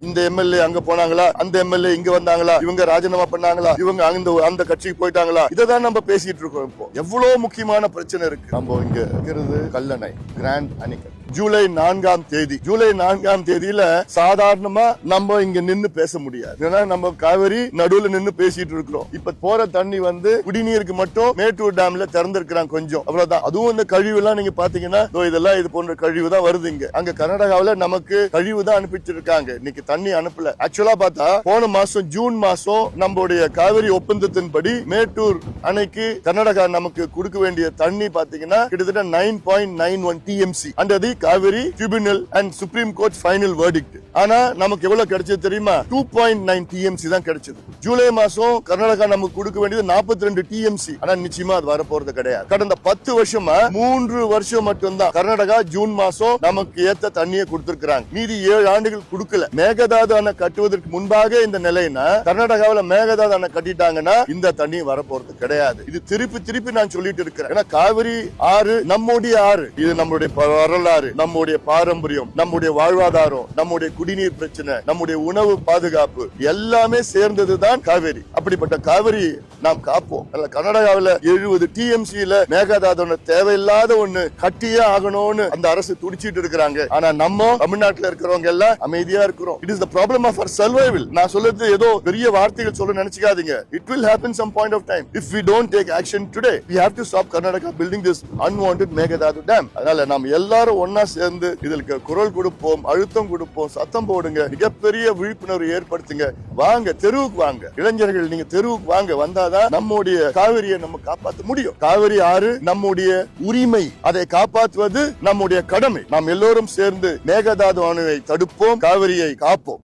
இந்த எம்எல்ஏ அங்க போனாங்களா, அந்த எம்எல்ஏ இங்க வந்தாங்களா, இவங்க ராஜினாமா பண்ணாங்களா, இவங்க அந்த கட்சிக்கு போயிட்டாங்களா, இததான் நம்ம பேசிட்டு இருக்கோம். இப்போ எவ்வளவு முக்கியமான பிரச்சனை இருக்கு. நம்ம இங்க இருக்கிறது கல்லணை கிராண்ட் அணைக்கட்டு. ஜூலை 4ஆம் தேதியில சாதாரணமா நம்ம இங்க நின்னு பேச முடியாது. ஏன்னா நம்ம காவிரி நடுவுல நின்னு பேசிட்டு இருக்கிறோம். இப்ப போற தண்ணி குடிநீருக்கு மட்டும் மேட்டூர் டேம்ல திறந்திருக்கிறாங்க கொஞ்சம், அவ்வளவுதான். அதுவும் இந்த கழிவு எல்லாம் நீங்க பாத்தீங்கன்னா இதெல்லாம் இது போன்ற கழிவு தான் வருது. இங்க அங்க கர்நாடகாவில நமக்கு கழிவு தான் அனுப்பிச்சு இருக்காங்க, இன்னைக்கு தண்ணி அனுப்பல. ஆக்சுவலா பார்த்தா போன மாசம் ஜூன் மாசம் நம்மளுடைய காவிரி ஒப்பந்தத்தின்படி மேட்டூர் அணைக்கு கர்நாடகா நமக்கு கொடுக்க வேண்டிய தண்ணி பாத்தீங்கன்னா கிட்டத்தட்ட 9.91 TMC under the Kaveri tribunal and supreme court final verdict. ஆனா நமக்கு எவ்வளவு கிடைச்சது தெரியுமா? 2.9 TMC தான் கிடைச்சது. ஜூலை மாசம் கர்நாடகா நமக்கு கொடுக்க வேண்டியது 42 TMC. ஆனா நிச்சயமா அது வரப்போறது கிடையாது. கடந்த 10 வருஷமா 3 வருஷம் மட்டும்தான் கர்நாடகா ஜூன் மாசம் நமக்கு ஏத்த தண்ணியை கொடுத்திருக்காங்க. மீதி 7 ஆண்டுகள் கொடுக்கல. மேகதாது அணை கட்டுவதற்கு முன்பாக இந்த நிலைனா கர்நாடகாவில மேகதாது அணை கட்டிட்டாங்கன்னா இந்த தண்ணி வரப்போறது கிடையாது. இது திருப்பி நான் சொல்லிட்டு இருக்கிறேன். ஏன்னா காவிரி ஆறு நம்முடைய ஆறு, இது நம்மளுடைய வரலாறு, நம்முடைய பாரம்பரியம், நம்முடைய வாழ்வாதாரம், நம்முடைய குடிநீர் பிரச்சனை, நம்முடைய உணவு பாதுகாப்பு எல்லாமே சேர்ந்ததுதான் காவிரி. அப்படிப்பட்ட காவிரி நாம் காப்போம். கர்நாடகாவில் 70 TMCல மேகதாது தேவையில்லாத ஒண்ணு கட்டியே ஆகணும்னு அந்த அரசு துடிச்சிட்டு இருக்கிறாங்க. ஆனா நம்ம தமிழ்நாட்டில் இருக்கிறவங்க எல்லாம் அமைதியா இருக்கிறோம். It is the problem of our survival. நான் சொல்றது ஏதோ பெரிய வார்த்தைகள் சொல்ல நினைச்சுக்காதீங்க. It will happen some point of time. If we don't take action today we have to stop Karnataka building this unwanted Mekedatu dam. அதனால நாம் எல்லாரும் ஒன்னா சேர்ந்து இதற்கு குரல் கொடுப்போம், அழுத்தம் கொடுப்போம், சத்தம் போடுங்க, மிகப்பெரிய விழிப்புணர்வு ஏற்படுத்துங்க. வாங்க தெருவுக்கு வாங்க, இளைஞர்கள் நீங்க தெருவுக்கு வாங்க. வந்தாதான் நம்முடைய காவிரியை நம்ம காப்பாற்ற முடியும். காவிரி ஆறு நம்முடைய உரிமை, அதை காப்பாற்றுவது நம்முடைய கடமை. நாம் எல்லோரும் சேர்ந்து மேகதாது அணையை தடுப்போம், காவிரியை காப்போம்.